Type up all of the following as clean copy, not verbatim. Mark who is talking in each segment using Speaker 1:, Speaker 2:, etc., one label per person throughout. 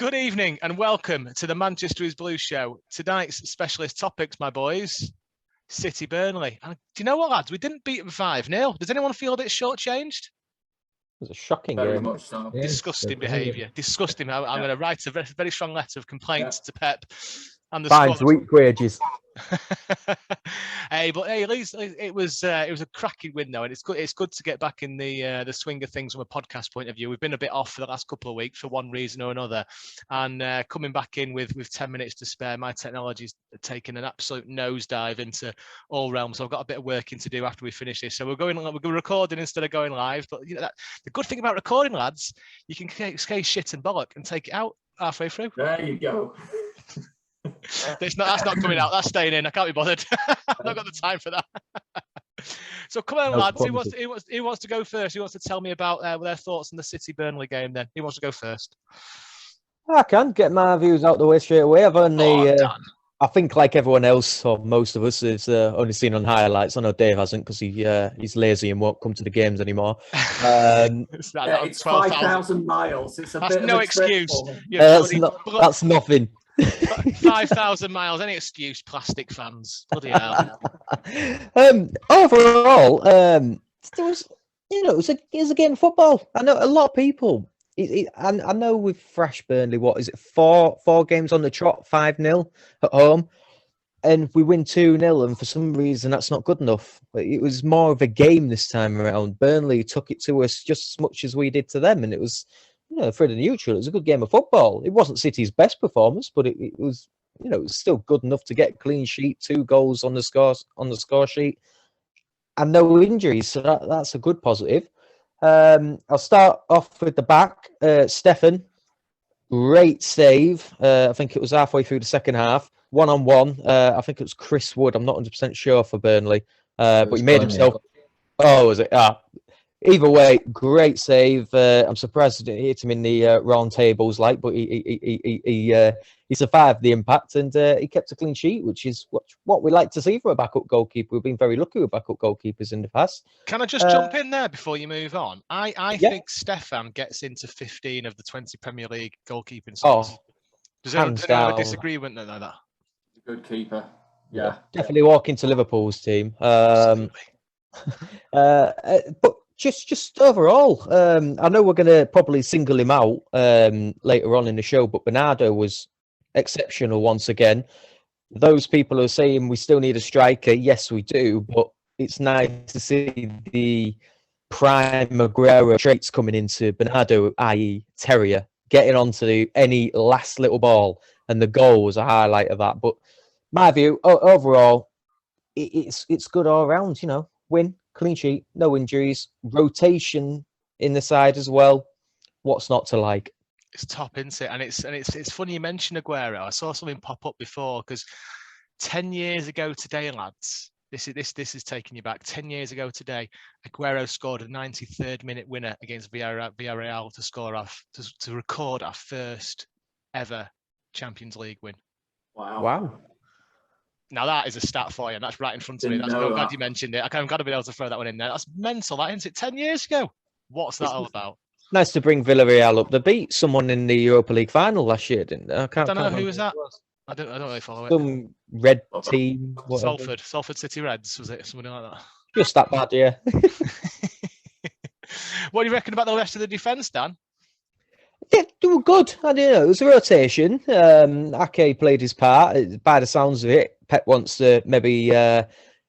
Speaker 1: Good evening and welcome to the Manchester is Blue show. Tonight's specialist topics, my boys, City Burnley. And do you know what, lads? We didn't beat them 5-0. Does anyone feel a bit shortchanged?
Speaker 2: It was a shocking
Speaker 3: Very
Speaker 2: game.
Speaker 3: much so.
Speaker 1: Disgusting behaviour. Disgusting. I'm going to write a very strong letter of complaints to Pep and the
Speaker 2: Fines,
Speaker 1: squad.
Speaker 2: week wages.
Speaker 1: Hey, at least it was a cracking win though, and it's good to get back in the swing of things from a podcast point of view. We've been a bit off for the last couple of weeks for one reason or another, and coming back in with 10 minutes to spare, my technology's taken an absolute nosedive into all realms. So I've got a bit of working to do after we finish this. So we're recording instead of going live. But you know the good thing about recording, lads, you can say shit and bollock and take it out halfway through.
Speaker 3: There you go.
Speaker 1: That's not coming out. That's staying in. I can't be bothered. I've not got the time for that. So come on, lads. Who wants to go first? Who wants to tell me about their thoughts on the City Burnley game? Then who wants to go first?
Speaker 2: I can get my views out the way straight away. I've only, I think, like everyone else or most of us, has only seen on highlights. I know Dave hasn't because he's lazy and won't come to the games anymore.
Speaker 3: It's 5,000 miles. It's
Speaker 1: that's no excuse.
Speaker 2: That's nothing.
Speaker 1: 5,000 miles, any excuse, plastic fans. Bloody hell.
Speaker 2: Overall, there was, it was a game of football. I know a lot of people. I know we've thrashed Burnley. What is it? Four games on the trot, 5-0 at home, and we win 2-0. And for some reason, that's not good enough. It was more of a game this time around. Burnley took it to us just as much as we did to them, and it was. For the neutral, it was a good game of football. It wasn't City's best performance, but it was, it was still good enough to get a clean sheet, 2 goals on the score sheet, and no injuries. So that's a good positive. I'll start off with the back. Stefan, great save. I think it was halfway through the second half, 1-on-1. I think it was Chris Wood. I'm not 100% sure for Burnley, but he made himself. Oh, was it? Either way, great save. I'm surprised it didn't hit him in the round tables, but he survived the impact and he kept a clean sheet, which is what we like to see from a backup goalkeeper. We've been very lucky with backup goalkeepers in the past.
Speaker 1: Can I just jump in there before you move on? I think Stefan gets into 15 of the 20 Premier League goalkeeping stats. Does anyone have a disagreement with that?
Speaker 3: Good keeper. Yeah.
Speaker 2: Definitely walk into Liverpool's team. But just overall, I know we're going to probably single him out later on in the show, but Bernardo was exceptional once again. Those people who are saying we still need a striker, yes, we do, but it's nice to see the prime Aguero traits coming into Bernardo, i.e. Terrier, getting onto any last little ball, and the goal was a highlight of that. But my view, overall, it's good all round, win. Clean sheet, no injuries, rotation in the side as well. What's not to like?
Speaker 1: It's top, isn't it? And it's funny you mentioned Aguero. I saw something pop up before because 10 years ago today, lads, this is taking you back. 10 years ago today, Aguero scored a 93rd minute winner against Villarreal to record our first ever Champions League win.
Speaker 2: Wow.
Speaker 1: Now that is a stat for you, and that's right in front of me. I'm glad you mentioned it. I'm glad to be able to throw that one in there. That's mental, that isn't it? 10 years ago. What's that all about?
Speaker 2: Nice to bring Villarreal up. They beat someone in the Europa League final last year, didn't they? I don't
Speaker 1: know who was that. I don't really follow it.
Speaker 2: Some red team.
Speaker 1: Salford City Reds, was it? Something like that.
Speaker 2: Just that bad, yeah.
Speaker 1: What do you reckon about the rest of the defence, Dan?
Speaker 2: They were good. I don't know. It was a rotation. Ake played his part. By the sounds of it, Pep wants to maybe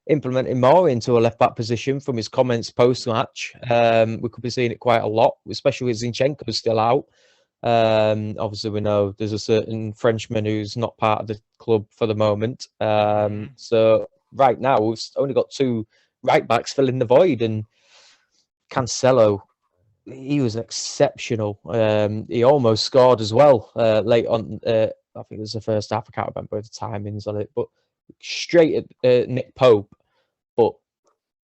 Speaker 2: implement him more into a left-back position from his comments post-match. We could be seeing it quite a lot, especially with Zinchenko still out. Obviously, we know there's a certain Frenchman who's not part of the club for the moment. So right now, we've only got 2 right-backs filling the void, and Cancelo, he was exceptional. He almost scored as well late on. I think it was the first half. I can't remember the timings on it, but straight at Nick Pope. But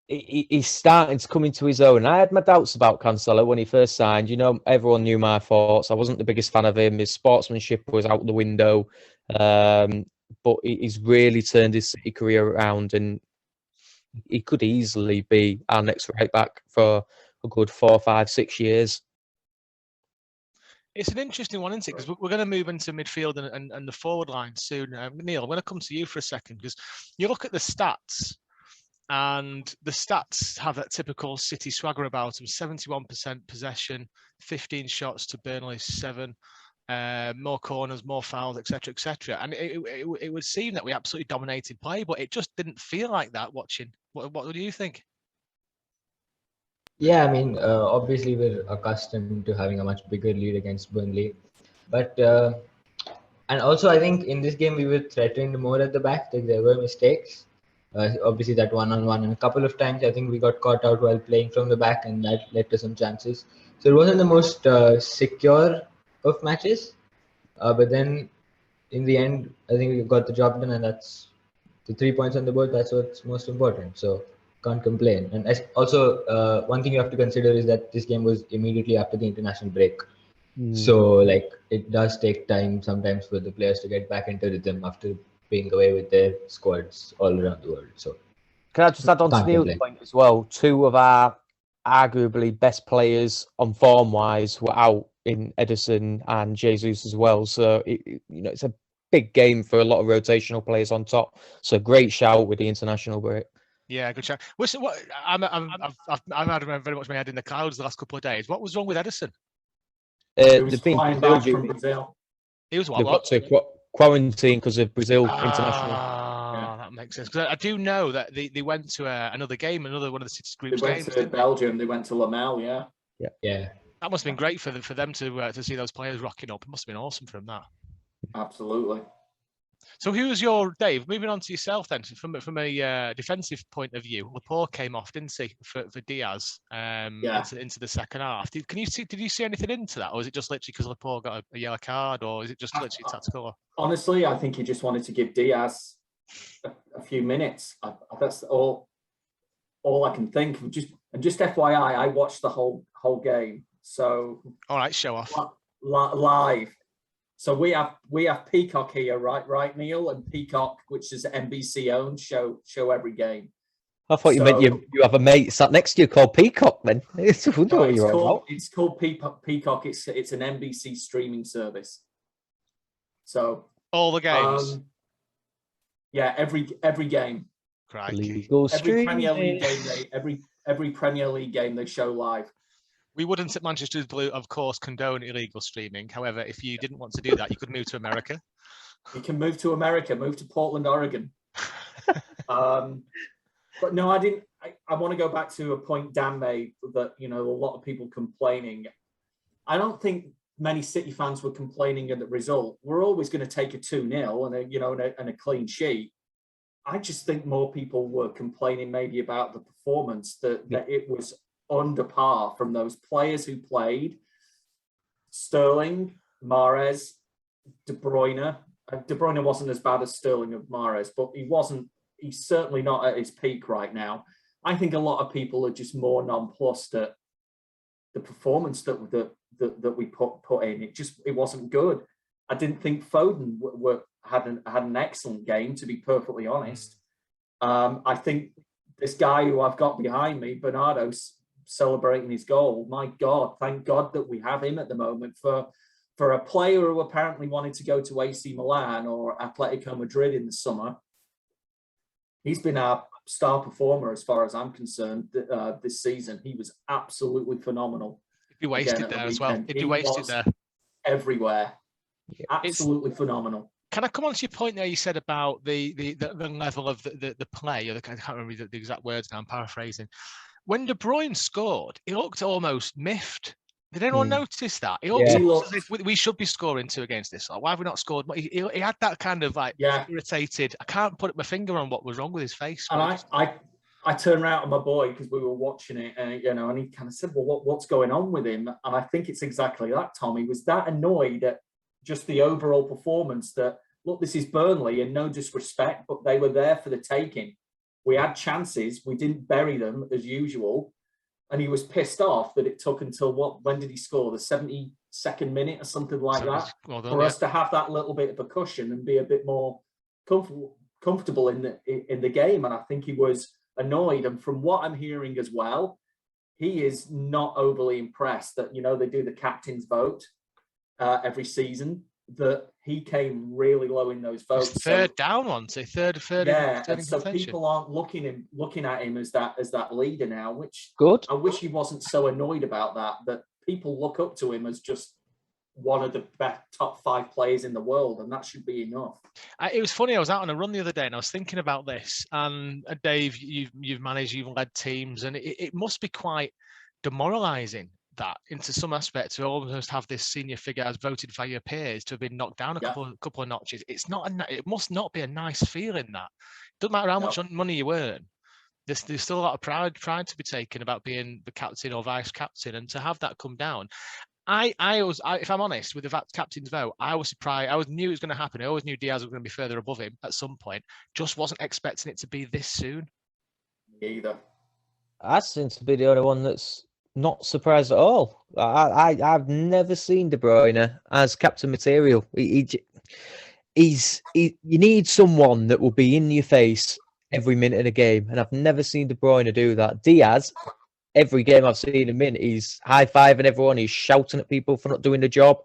Speaker 2: he's starting to come into his own. I had my doubts about Cancelo when he first signed. Everyone knew my thoughts. I wasn't the biggest fan of him. His sportsmanship was out the window. But he's really turned his City career around, and he could easily be our next right back for a good 4, 5, 6 years.
Speaker 1: It's an interesting one, isn't it? Because we're going to move into midfield and the forward line soon. Neil, I'm going to come to you for a second because you look at the stats, and the stats have that typical City swagger about them: 71% possession, 15 shots to Burnley 7, more corners, more fouls, etc., etc. And it would seem that we absolutely dominated play, but it just didn't feel like that watching. What do you think?
Speaker 4: Yeah, I mean, obviously we're accustomed to having a much bigger lead against Burnley, but and also I think in this game we were threatened more at the back. Like there were mistakes. Obviously that one-on-one, and a couple of times I think we got caught out while playing from the back, and that led to some chances. So it wasn't the most secure of matches, but then in the end I think we got the job done, and that's the 3 points on the board. That's what's most important. So can't complain. And also, one thing you have to consider is that this game was immediately after the international break. So like it does take time sometimes for the players to get back into rhythm after being away with their squads all around the world. So
Speaker 2: can I just add on to Neil's point as well? 2 of our arguably best players on form wise were out in Edison and Jesus as well. So it's a big game for a lot of rotational players on top. So great shout with the international break.
Speaker 1: Yeah, good shout. I've had very much my head in the clouds the last couple of days. What was wrong with Edison?
Speaker 3: He was flying back from Brazil.
Speaker 1: He was
Speaker 2: They've got to quarantine because of Brazil international.
Speaker 1: Yeah. That makes sense. Because I do know that they went to another game, another one of the City's group games.
Speaker 3: They went to Belgium. They went to Lamel. Yeah.
Speaker 1: That must have been great for them to see those players rocking up. It must have been awesome for them. That.
Speaker 3: Absolutely.
Speaker 1: So who was your Dave? Moving on to yourself then, from a defensive point of view, Laporte came off, didn't he, for Diaz into the second half? Did you see anything into that, or was it just literally because Laporte got a yellow card, or is it just literally tactical?
Speaker 3: Honestly, I think he just wanted to give Diaz a few minutes. That's all I can think. Just FYI, I watched the whole game. So
Speaker 1: all right, show off
Speaker 3: live. So we have Peacock here, right, Neil? And Peacock, which is NBC owned, show every game.
Speaker 2: I thought you meant you have a mate sat next to you called Peacock. Then it's
Speaker 3: called Peacock. It's an NBC streaming service. So
Speaker 1: all the games.
Speaker 3: Every game. Every Premier League game. Every Premier League game they show live.
Speaker 1: We wouldn't at Manchester Blue, of course, condone illegal streaming. However, if you didn't want to do that, you could move to America.
Speaker 3: You can move to America, move to Portland, Oregon. But no, I didn't. I want to go back to a point Dan made that, a lot of people complaining. I don't think many City fans were complaining at the result. We're always going to take a 2-0 and a clean sheet. I just think more people were complaining maybe about the performance, that it was under par from those players who played. Sterling, Mahrez, De Bruyne. De Bruyne wasn't as bad as Sterling or Mahrez, but he's certainly not at his peak right now. I think a lot of people are just more nonplussed at the performance that we put in. It wasn't good. I didn't think Foden had an excellent game, to be perfectly honest. I think this guy who I've got behind me, Bernardo, celebrating his goal. My God, thank God that we have him at the moment for a player who apparently wanted to go to AC Milan or Atletico Madrid in the summer. He's been our star performer as far as I'm concerned this season. He was absolutely phenomenal.
Speaker 1: He wasted there as well. He wasted there
Speaker 3: everywhere. Absolutely phenomenal.
Speaker 1: Can I come on to your point there? You said about the level of the play. I can't remember the exact words now. I'm paraphrasing. When De Bruyne scored, he looked almost miffed. Did anyone notice that? He looked as if we should be scoring 2 against this. Why have we not scored? He had that kind of irritated. I can't put my finger on what was wrong with his face.
Speaker 3: And I turned around to my boy because we were watching it, and he kind of said, "Well, what's going on with him?" And I think it's exactly that, Tom. He was that annoyed at just the overall performance that, look, this is Burnley, and no disrespect, but they were there for the taking. We had chances. We didn't bury them as usual. And he was pissed off that it took until when did he score? The 72nd minute or something like that, for us to have that little bit of a cushion and be a bit more comfortable in the game. And I think he was annoyed. And from what I'm hearing as well, he is not overly impressed that, they do the captain's vote. every season, that he came really low in those votes.
Speaker 1: Third down one, so third
Speaker 3: yeah,
Speaker 1: in
Speaker 3: and so
Speaker 1: contention.
Speaker 3: people aren't looking at him as that leader now, which
Speaker 2: Good.
Speaker 3: I wish he wasn't so annoyed about that. That people look up to him as just one of the best top 5 players in the world, and that should be enough.
Speaker 1: It was funny. I was out on a run the other day, and I was thinking about this. And Dave, you've managed, you've led teams, and it must be quite demoralising that, into some aspects, to almost have this senior figure as voted by your peers to have been knocked down a couple of notches. It's not. It must not be a nice feeling. That doesn't matter how much money you earn. There's still a lot of pride to be taken about being the captain or vice captain, and to have that come down. I if I'm honest, with the captain's vote, I was surprised. I knew it was going to happen. I always knew Diaz was going to be further above him at some point. Just wasn't expecting it to be this soon.
Speaker 3: Me either.
Speaker 2: I seem to be the only one that's not surprised at all. I've never seen De Bruyne as captain material. You need someone that will be in your face every minute of the game, and I've never seen De Bruyne do that. Diaz, every game I've seen him in, he's high-fiving everyone, he's shouting at people for not doing the job.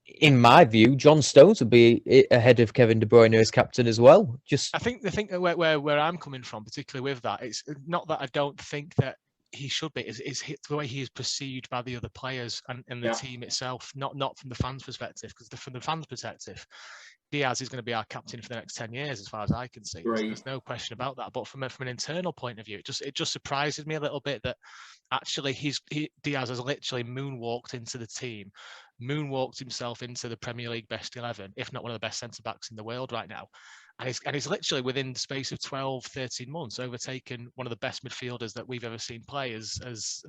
Speaker 2: In my view, John Stones would be ahead of Kevin De Bruyne as captain as well. I
Speaker 1: think where I'm coming from, particularly with that, it's not that I don't think that he should be, is the way he is perceived by the other players and the team itself, not from the fans' perspective, because from the fans' perspective, Diaz is going to be our captain for the next 10 years, as far as I can see. There's no question about that. But from an internal point of view, it just surprises me a little bit that actually Diaz has literally moonwalked into the team, moonwalked himself into the Premier League best 11, if not one of the best centre backs in the world right now. And he's literally, within the space of 12, 13 months, overtaken one of the best midfielders that we've ever seen play as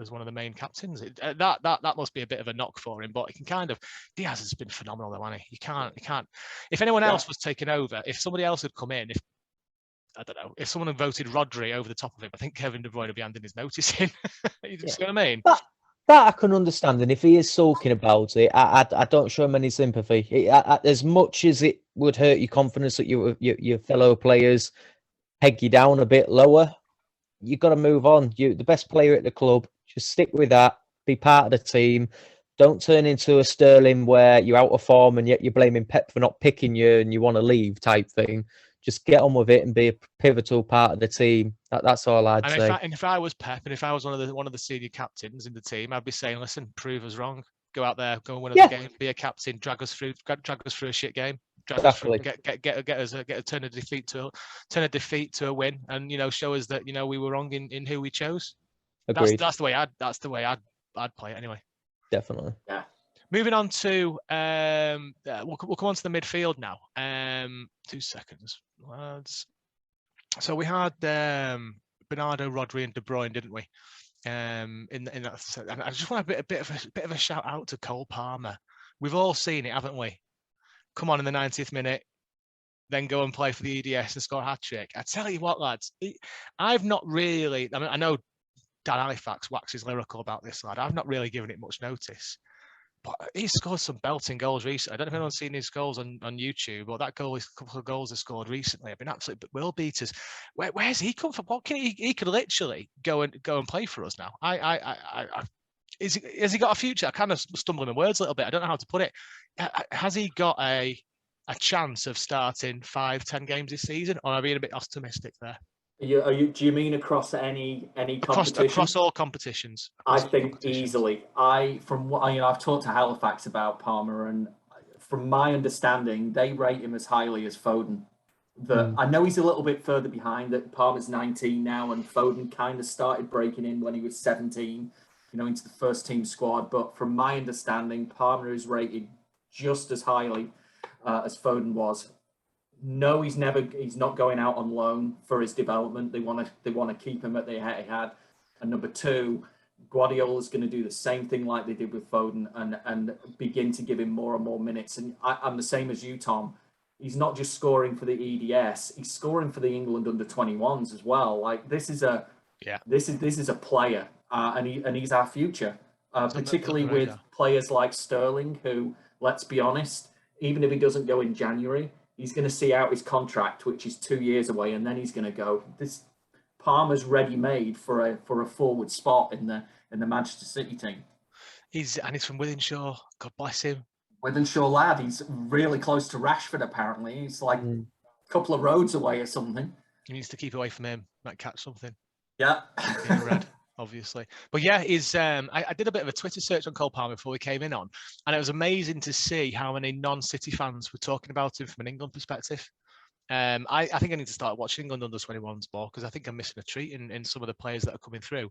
Speaker 1: one of the main captains. That must be a bit of a knock for him, but he can Diaz has been phenomenal though, hasn't he? You can't. If anyone else was taken over, if somebody else had come in, I don't know, if someone had voted Rodri over the top of him, I think Kevin De Bruyne would be handing his notice in. You see what I mean?
Speaker 2: That I can understand, and if he is sulking about it, I don't show him any sympathy. As much as it would hurt your confidence that your fellow players peg you down a bit lower, you've got to move on. You're the best player at the club. Just stick with that. Be part of the team. Don't turn into a Sterling where you're out of form and yet you're blaming Pep for not picking you and you want to leave type thing. Just get on with it and be a pivotal part of the team. That's all I'd say.
Speaker 1: If I was Pep, and if I was one of the senior captains in the team, I'd be saying, listen, prove us wrong. Go out there, go and win a game, be a captain, drag us through a shit game. Get a turn a defeat to a win, and show us that we were wrong in who we chose.
Speaker 2: Agreed.
Speaker 1: That's the way I'd play it anyway.
Speaker 2: Definitely.
Speaker 3: Yeah.
Speaker 1: Moving on to we'll come on to the midfield now. 2 seconds, lads. So we had Bernardo, Rodri, and De Bruyne, didn't we? In that, and I just want a bit of a shout out to Cole Palmer. We've all seen it, haven't we? Come on in the 90th minute, then go and play for the EDS and score a hat-trick. I tell you what, lads, I've not really. I mean, I know Dan Halifax waxes lyrical about this lad. I've not really given it much notice. But he's scored some belting goals recently. I don't know if anyone's seen his goals on YouTube, or that a couple of goals he scored recently have been absolute will beaters. Where's he come from? What can he could literally go and play for us now. Has he got a future? I kind of stumbling my words a little bit. I don't know how to put it. Has he got a chance of starting 5-10 games this season, or am I being a bit optimistic there?
Speaker 3: Do you mean across any competition?
Speaker 1: Across all competitions?
Speaker 3: I think easily. I've talked to Halifax about Palmer, and from my understanding, they rate him as highly as Foden. I know he's a little bit further behind. That Palmer's 19 now, and Foden kind of started breaking in when he was 17. Into the first team squad. But from my understanding, Palmer is rated just as highly as Foden was. No, he's not going out on loan for his development. They want to keep him at the Etihad. And number two, Guardiola's going to do the same thing like they did with Foden and begin to give him more and more minutes. And I'm the same as you, Tom. He's not just scoring for the EDS; he's scoring for the England under-21s as well. Like this is a player, and he's our future. Particularly with players like Sterling, who, let's be honest, even if he doesn't go in January, he's going to see out his contract, which is 2 years away, and then he's going to go. This Palmer's ready-made for a forward spot in the Manchester City team.
Speaker 1: He's from Wythenshawe. God bless him.
Speaker 3: Wythenshawe lad, he's really close to Rashford apparently. He's like a couple of roads away or something.
Speaker 1: He needs to keep away from him. Might catch something.
Speaker 3: Yeah.
Speaker 1: Getting red, obviously. But yeah, I did a bit of a Twitter search on Cole Palmer before we came in on, and it was amazing to see how many non-City fans were talking about him from an England perspective. I think I need to start watching England under 21s more, because I think I'm missing a treat in some of the players that are coming through.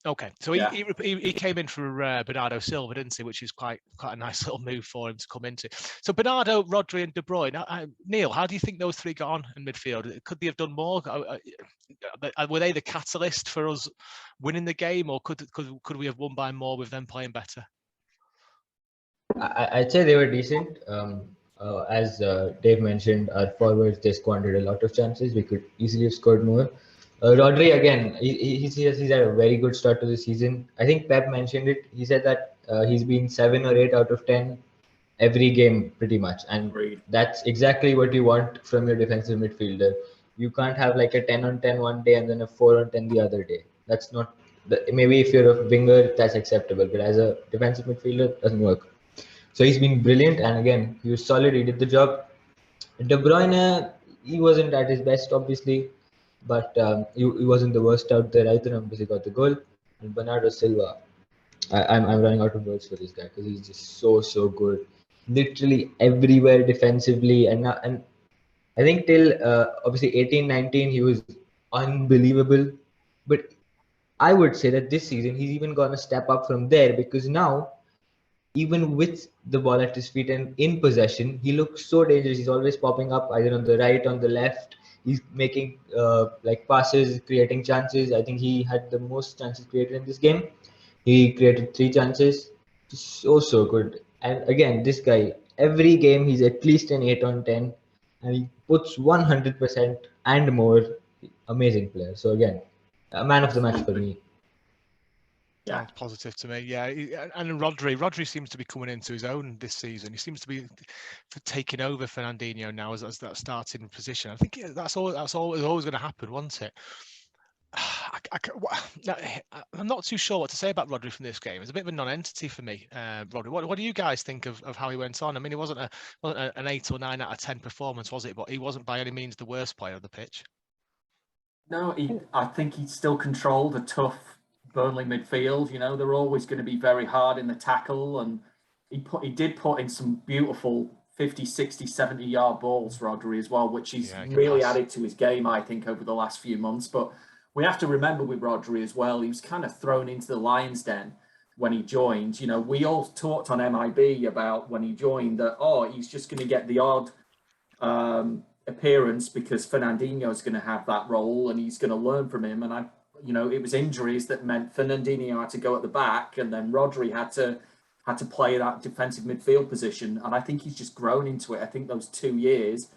Speaker 1: Okay, so he came in for Bernardo Silva, didn't he? Which is quite a nice little move for him to come into. So Bernardo, Rodri, and De Bruyne. Neil, how do you think those three got on in midfield? Could they have done more? Were they the catalyst for us winning the game, or could we have won by more with them playing better?
Speaker 4: I'd say they were decent. As Dave mentioned, our forwards, they squandered a lot of chances. We could easily have scored more. Rodri, again, he's had a very good start to the season. I think Pep mentioned it. He said that he's been 7 or 8 out of 10 every game, pretty much. And that's exactly what you want from your defensive midfielder. You can't have like a 10 on 10 one day and then a 4 on 10 the other day. That's not, maybe if you're a winger, that's acceptable. But as a defensive midfielder, it doesn't work. So he's been brilliant, and again, he was solid. He did the job. De Bruyne, he wasn't at his best, obviously, but he wasn't the worst out there either. Obviously, got the goal. And Bernardo Silva, I'm running out of words for this guy because he's just so good. Literally everywhere defensively, and I think till obviously 18-19 he was unbelievable. But I would say that this season he's even gone a step up from there, because now, even with the ball at his feet and in possession, he looks so dangerous. He's always popping up either on the right, on the left. He's making like passes, creating chances. I think he had the most chances created in this game. He created 3 chances. So good. And again, this guy, every game he's at least an 8 on 10, and he puts 100% and more. Amazing player. So again, a man of the match for me.
Speaker 1: Yeah, sounds positive to me. Yeah, and Rodri seems to be coming into his own this season. He seems to be taking over Fernandinho now as that starting position. I think that's always going to happen, wasn't it? I'm not too sure what to say about Rodri from this game. It's a bit of a non-entity for me, Rodri. What do you guys think of how he went on? I mean, it wasn't an 8 or 9 out of 10 performance, was it? But he wasn't by any means the worst player on the pitch.
Speaker 3: No, I think he still controlled a tough Burnley midfield. You know, they're always going to be very hard in the tackle, and he did put in some beautiful 50, 60, 70-yard balls, Rodri, as well, which he's really added to his game, I think, over the last few months. But we have to remember with Rodri as well, he was kind of thrown into the lion's den when he joined. You know, we all talked on MIB about when he joined that, he's just going to get the odd appearance because Fernandinho is going to have that role and he's going to learn from him. And it was injuries that meant Fernandinho had to go at the back, and then Rodri had to play that defensive midfield position. And I think he's just grown into it. I think those 2 years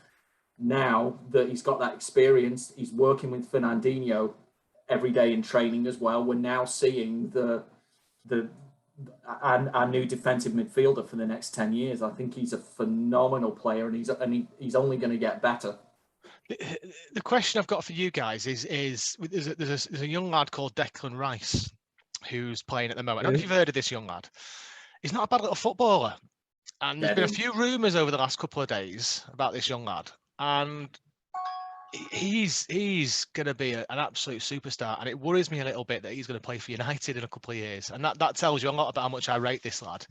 Speaker 3: now that he's got that experience, he's working with Fernandinho every day in training as well. We're now seeing our new defensive midfielder for the next 10 years. I think he's a phenomenal player, and he's only going to get better.
Speaker 1: The question I've got for you guys is there's a young lad called Declan Rice who's playing at the moment. I don't know if you've heard of this young lad. He's not a bad little footballer, and there's been a few rumours over the last couple of days about this young lad, and he's going to be an absolute superstar, and it worries me a little bit that he's going to play for United in a couple of years, and that tells you a lot about how much I rate this lad.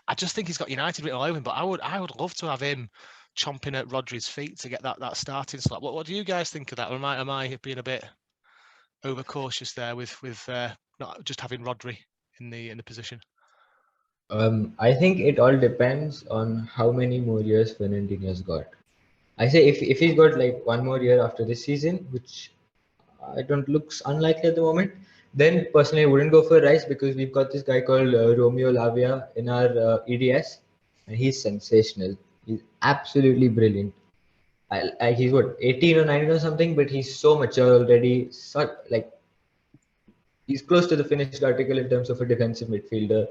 Speaker 1: I just think he's got United written all over him, but I would love to have him chomping at Rodri's feet to get that starting slot. What do you guys think of that? Or am I being a bit overcautious there with not just having Rodri in the position?
Speaker 4: I think it all depends on how many more years Fernandinho's got. I say if he's got like 1 more year after this season, which I don't looks unlikely at the moment, then personally I wouldn't go for Rice, because we've got this guy called Romeo Lavia in our EDS, and he's sensational. He's absolutely brilliant. He's what, 18 or 19 or something, but he's so mature already. He's close to the finished article in terms of a defensive midfielder,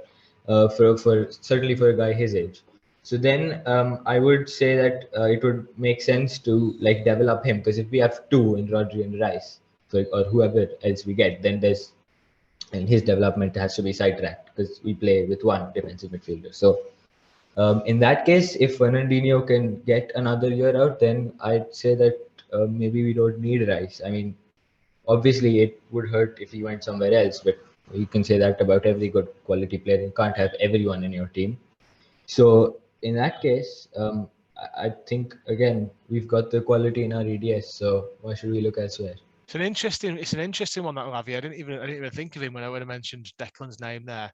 Speaker 4: for certainly for a guy his age. So then I would say that it would make sense to like develop him, because if we have 2 in Rodri and Rice, or whoever else we get, then there's and his development has to be sidetracked because we play with one defensive midfielder. So in that case, if Fernandinho can get another year out, then I'd say that maybe we don't need Rice. I mean, obviously it would hurt if he went somewhere else, but you can say that about every good quality player. You can't have everyone in your team. So in that case, I think again we've got the quality in our EDS. So why should we look elsewhere?
Speaker 1: It's an interesting one, that Lavia. I didn't even think of him when I mentioned Declan's name there.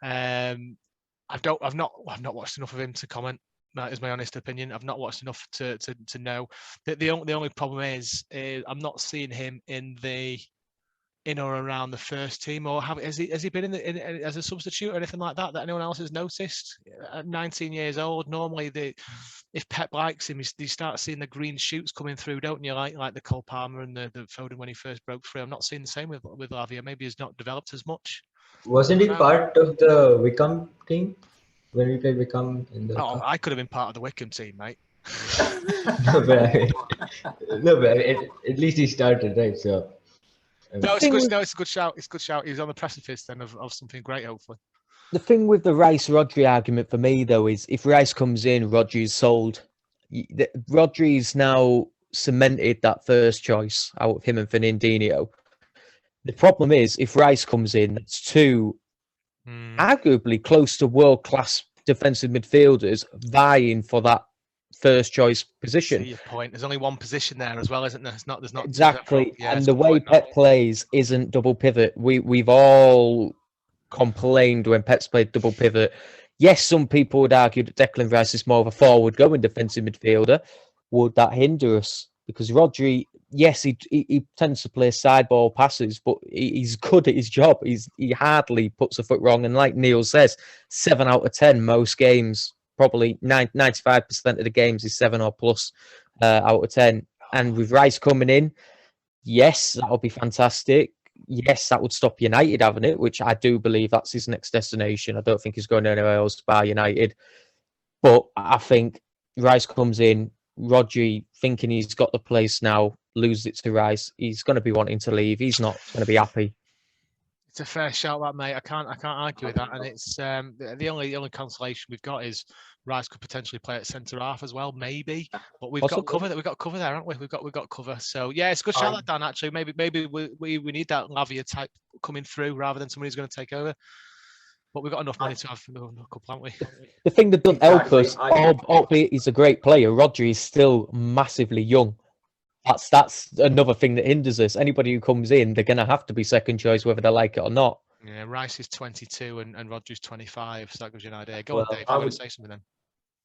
Speaker 1: I've not watched enough of him to comment. That is my honest opinion. I've not watched enough to know. The only problem is I'm not seeing him in or around the first team, or has he been in as a substitute or anything like that anyone else has noticed? At 19 years old, normally if Pep likes him, you start seeing the green shoots coming through, don't you? Like the Cole Palmer and the Foden when he first broke through. I'm not seeing the same with Lavia. Maybe he's not developed as much.
Speaker 4: Wasn't he part of the Wickham team when we played Wickham in the cup?
Speaker 1: I could have been part of the Wickham team, mate.
Speaker 4: No, but at least he started, right? So
Speaker 1: no, it's a good shout. It's a good shout. He's on the precipice then of something great, hopefully.
Speaker 2: The thing with the Rice-Rodri argument for me, though, is if Rice comes in, Rodri's sold. Rodri's now cemented that first choice out of him and Fernandinho. The problem is, if Rice comes in, that's two arguably close to world-class defensive midfielders vying for that first choice position.
Speaker 1: See your point. There's only one position there as well, isn't there? There's not
Speaker 2: exactly. And the way Pep plays isn't double pivot. We've all complained when Pep's played double pivot. Yes, some people would argue that Declan Rice is more of a forward-going defensive midfielder. Would that hinder us? Because Rodri, yes, he tends to play side ball passes, but he's good at his job. He hardly puts a foot wrong. And like Neil says, 7 out of 10 most games, probably 95% of the games is 7 or plus out of 10. And with Rice coming in, yes, that would be fantastic. Yes, that would stop United having it, which I do believe that's his next destination. I don't think he's going anywhere else bar United. But I think Rice comes in, Rodri thinking he's got the place now, loses it to Rice. He's going to be wanting to leave. He's not going to be happy.
Speaker 1: It's a fair shout, that, mate. I can't argue with that. And it's the only consolation we've got is Rice could potentially play at centre half as well, maybe. But we've got cover. We've got cover there, haven't we? We've got cover. So yeah, it's a good shout, that Dan. Actually, maybe we need that Lavia type coming through rather than somebody who's going to take over. But we've got enough money to have a couple, haven't we?
Speaker 2: The thing that doesn't help us, albeit he's a great player, Rodri is still massively young. That's another thing that hinders us. Anybody who comes in, they're going to have to be second choice, whether they like it or not.
Speaker 1: Yeah, Rice is 22 and Rodri's 25, so that gives you an idea. Go on, Dave. I would say something then.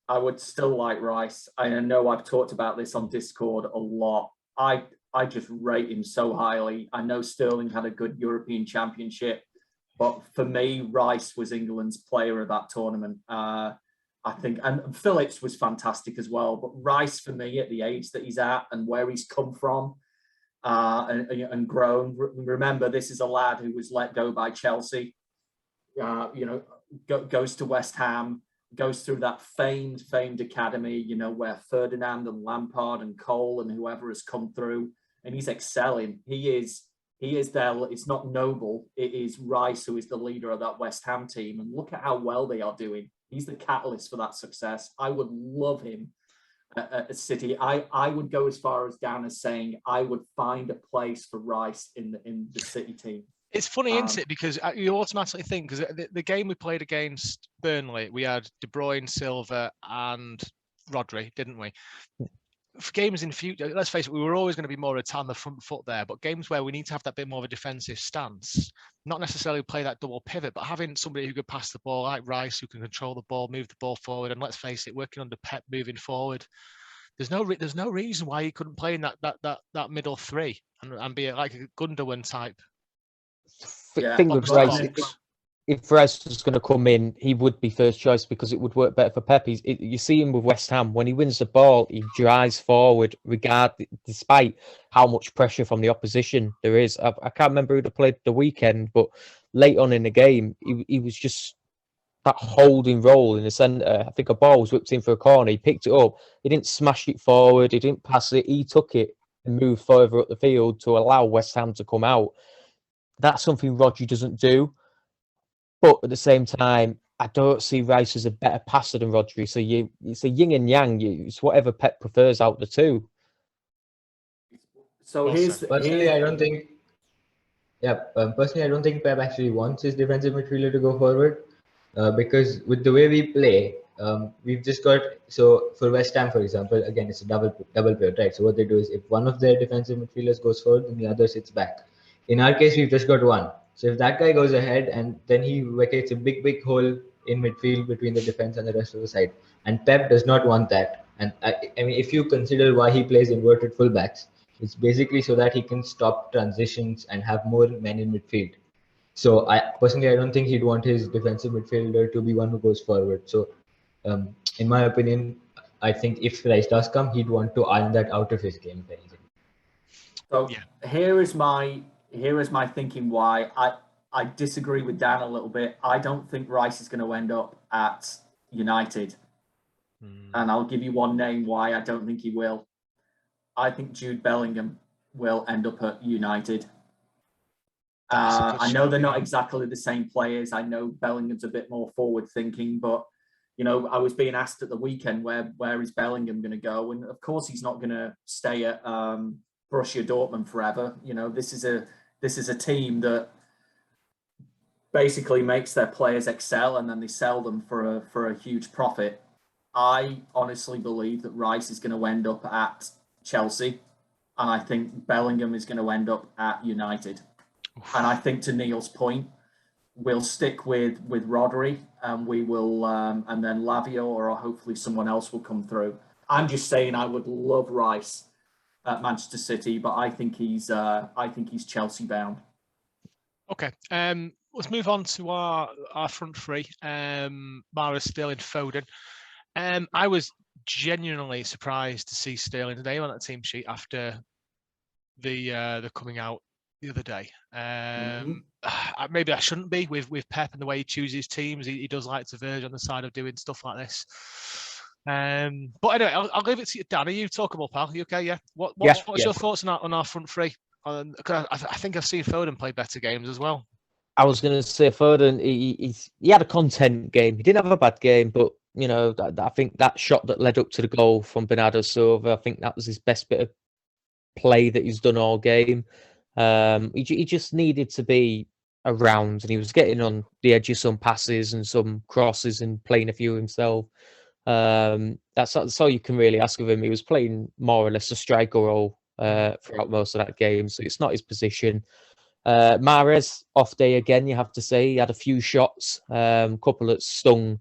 Speaker 3: I would still like Rice. I know I've talked about this on Discord a lot. I just rate him so highly. I know Sterling had a good European Championship, but for me, Rice was England's player of that tournament. I think, and Phillips was fantastic as well. But Rice, for me, at the age that he's at and where he's come from and grown. Remember, this is a lad who was let go by Chelsea. Goes to West Ham, goes through that famed academy. Where Ferdinand and Lampard and Cole and whoever has come through, and he's excelling. He is there. It's not Noble. It is Rice who is the leader of that West Ham team. And look at how well they are doing. He's the catalyst for that success. I would love him at City. I would go as far as down as saying I would find a place for Rice in the City team.
Speaker 1: It's funny, isn't it? Because you automatically think, because the game we played against Burnley, we had De Bruyne, Silva and Rodri, didn't we? For games in the future, let's face it, we were always going to be more on the front foot there, but games where we need to have that bit more of a defensive stance, not necessarily play that double pivot, but having somebody who could pass the ball like Rice, who can control the ball, move the ball forward, and let's face it, working under Pep moving forward, there's no reason why he couldn't play in that middle three and be like a Gundogan type.
Speaker 2: Thing with Rice, if Rice was going to come in, he would be first choice because it would work better for Pep. You see him with West Ham, when he wins the ball, he drives forward, despite how much pressure from the opposition there is. I can't remember who they played the weekend, but late on in the game, he was just that holding role in the centre. I think a ball was whipped in for a corner. He picked it up. He didn't smash it forward. He didn't pass it. He took it and moved further up the field to allow West Ham to come out. that's something Rodri doesn't do. But at the same time, I don't see Rice as a better passer than Rodri. So it's a yin and yang. It's whatever Pep prefers out the two.
Speaker 3: So
Speaker 1: Well
Speaker 3: here's
Speaker 1: said.
Speaker 4: Personally, I don't think. Yeah, personally, I don't think Pep actually wants his defensive midfielder to go forward, because with the way we play, we've just got, so for West Ham, for example, again it's a double pivot, right? So what they do is if one of their defensive midfielders goes forward, then the other sits back. In our case, we've just got one. So if that guy goes ahead and then he vacates a big hole in midfield between the defense and the rest of the side, and Pep does not want that. And I mean, if you consider why he plays inverted fullbacks, it's basically so that he can stop transitions and have more men in midfield. So I don't think he'd want his defensive midfielder to be one who goes forward. So in my opinion, I think if Rice does come, he'd want to iron that out of his game, if anything.
Speaker 3: So
Speaker 1: Yeah.
Speaker 3: here is my thinking why I disagree with Dan a little bit. I don't think Rice is going to end up at United. And I'll give you one name why I don't think he will. I think Jude Bellingham will end up at United. I know they're not exactly the same players. I know Bellingham's a bit more forward thinking, but you know, I was being asked at the weekend where is Bellingham going to go, and of course he's not going to stay at Borussia Dortmund forever. You know, this is a team that basically makes their players excel and then they sell them for a huge profit. I honestly believe that Rice is going to end up at Chelsea, and I think Bellingham is going to end up at United. And I think, to Neil's point, we'll stick with Rodri, and we will, and then Lavia or hopefully someone else will come through. I'm just saying I would love Rice at Manchester City, but I think he's Chelsea bound.
Speaker 1: Okay. Let's move on to our front three. Mahrez, Sterling, Foden. I was genuinely surprised to see Sterling today on that team sheet after the coming out the other day. Maybe I shouldn't be with Pep and the way he chooses teams. He does like to verge on the side of doing stuff like this. But anyway, I'll leave it to you, Dan. Are you talkable, pal? Are you okay? Yeah. What's your thoughts on our front three? I think I've seen Foden play better games as well.
Speaker 2: I was going to say Foden. He had a content game. He didn't have a bad game, but you know, I think that shot that led up to the goal from Bernardo Silva, I think that was his best bit of play that he's done all game. He just needed to be around, and he was getting on the edge of some passes and some crosses and playing a few himself. That's all you can really ask of him. He was playing more or less a striker role throughout most of that game, so it's not his position. Mahrez, off day again, you have to say. He had a few shots, couple that stung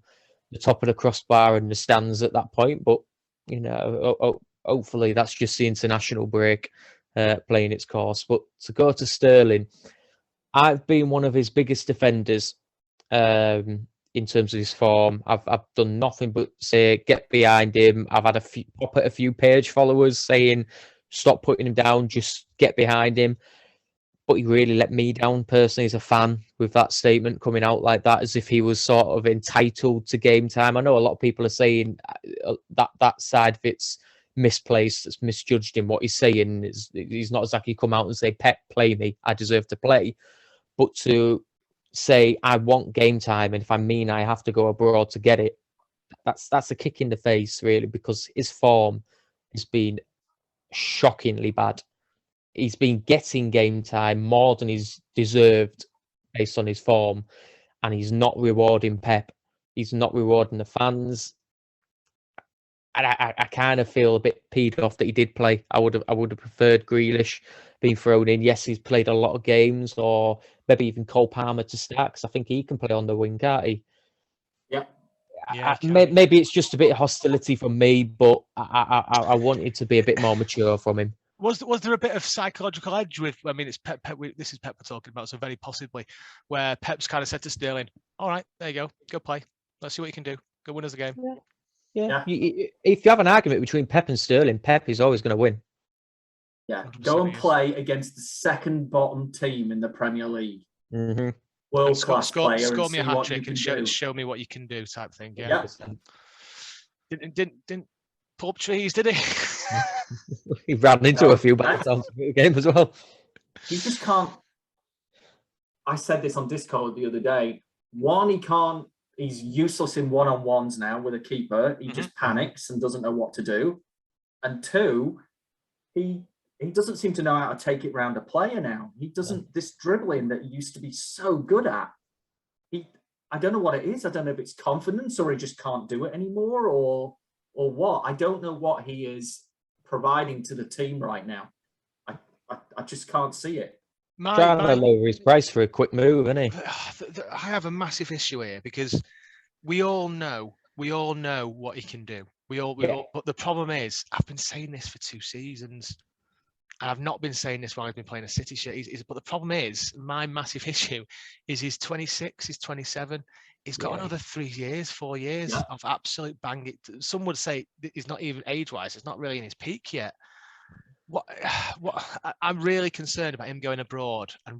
Speaker 2: the top of the crossbar and the stands at that point, but you know, hopefully that's just the international break playing its course. But to go to Sterling, I've been one of his biggest defenders in terms of his form. I've done nothing but say get behind him. I've had a few page followers saying stop putting him down, just get behind him. But he really let me down personally as a fan with that statement coming out like that, as if he was sort of entitled to game time. I know a lot of people are saying that side of it's misplaced, it's misjudged in what he's saying. He's not exactly come out and say, Pep, play me, I deserve to play. But to say, I want game time, and if I mean I have to go abroad to get it, that's a kick in the face, really, because his form has been shockingly bad. He's been getting game time more than he's deserved based on his form, and he's not rewarding Pep. He's not rewarding the fans. And I kind of feel a bit peed off that he did play. I would have preferred Grealish being thrown in. Yes, he's played a lot of games, or maybe even Cole Palmer to start, because I think he can play on the wing, can't he?
Speaker 3: Yeah.
Speaker 2: Maybe it's just a bit of hostility from me, but I wanted to be a bit more mature from him.
Speaker 1: Was there a bit of psychological edge with? I mean, it's Pep. This is Pep we're talking about, so very possibly, where Pep's kind of said to Sterling, "All right, there you go play. Let's see what you can do. Go win us a game."
Speaker 2: Yeah. If you have an argument between Pep and Sterling, Pep is always going to win.
Speaker 3: Yeah, go and play against the second bottom team in the Premier League.
Speaker 2: Mm-hmm.
Speaker 3: World class player.
Speaker 1: Score me a hat
Speaker 3: trick
Speaker 1: and show me what you can do, type thing.
Speaker 3: Yeah.
Speaker 1: Didn't pull up trees, did he?
Speaker 2: He ran into a few bad times in the game as well.
Speaker 3: He just can't. I said this on Discord the other day. One, he's useless in one-on-ones now with a keeper. He just panics and doesn't know what to do. And two, he doesn't seem to know how to take it round a player now. He doesn't, this dribbling that he used to be so good at. I don't know what it is. I don't know if it's confidence or he just can't do it anymore or what. I don't know what he is providing to the team right now. I just can't see it.
Speaker 2: Trying to lower his price for a quick move, isn't he?
Speaker 1: I have a massive issue here because we all know what he can do. We all, but the problem is, I've been saying this for 2 seasons. And I've not been saying this while I've been playing a City shirt. But the problem is, my massive issue is he's 26, he's 27. He's got another 3 years, 4 years of absolute bang. Some would say he's not even age-wise. It's not really in his peak yet. What I'm really concerned about him going abroad and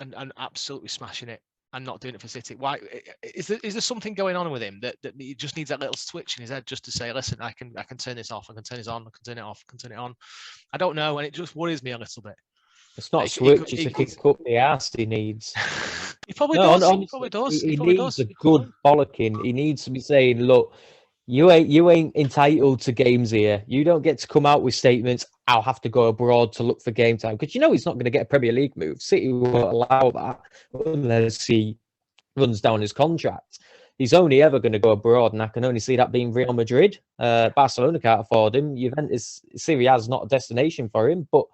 Speaker 1: and absolutely smashing it and not doing it for City. Why is there something going on with him that he just needs that little switch in his head just to say, listen, I can turn this off, I can turn this on, I can turn it off, I can turn it on. I don't know, and it just worries me a little bit.
Speaker 2: It's not a switch, it's a kick up the ass he needs.
Speaker 1: He probably does.
Speaker 2: Honestly,
Speaker 1: he probably does.
Speaker 2: He needs a good bollocking. He needs to be saying, look, you ain't entitled to games here. You don't get to come out with statements, I'll have to go abroad to look for game time. Because he's not going to get a Premier League move. City won't allow that unless he runs down his contract. He's only ever going to go abroad, and I can only see that being Real Madrid. Barcelona can't afford him. Juventus, Serie A is not a destination for him, but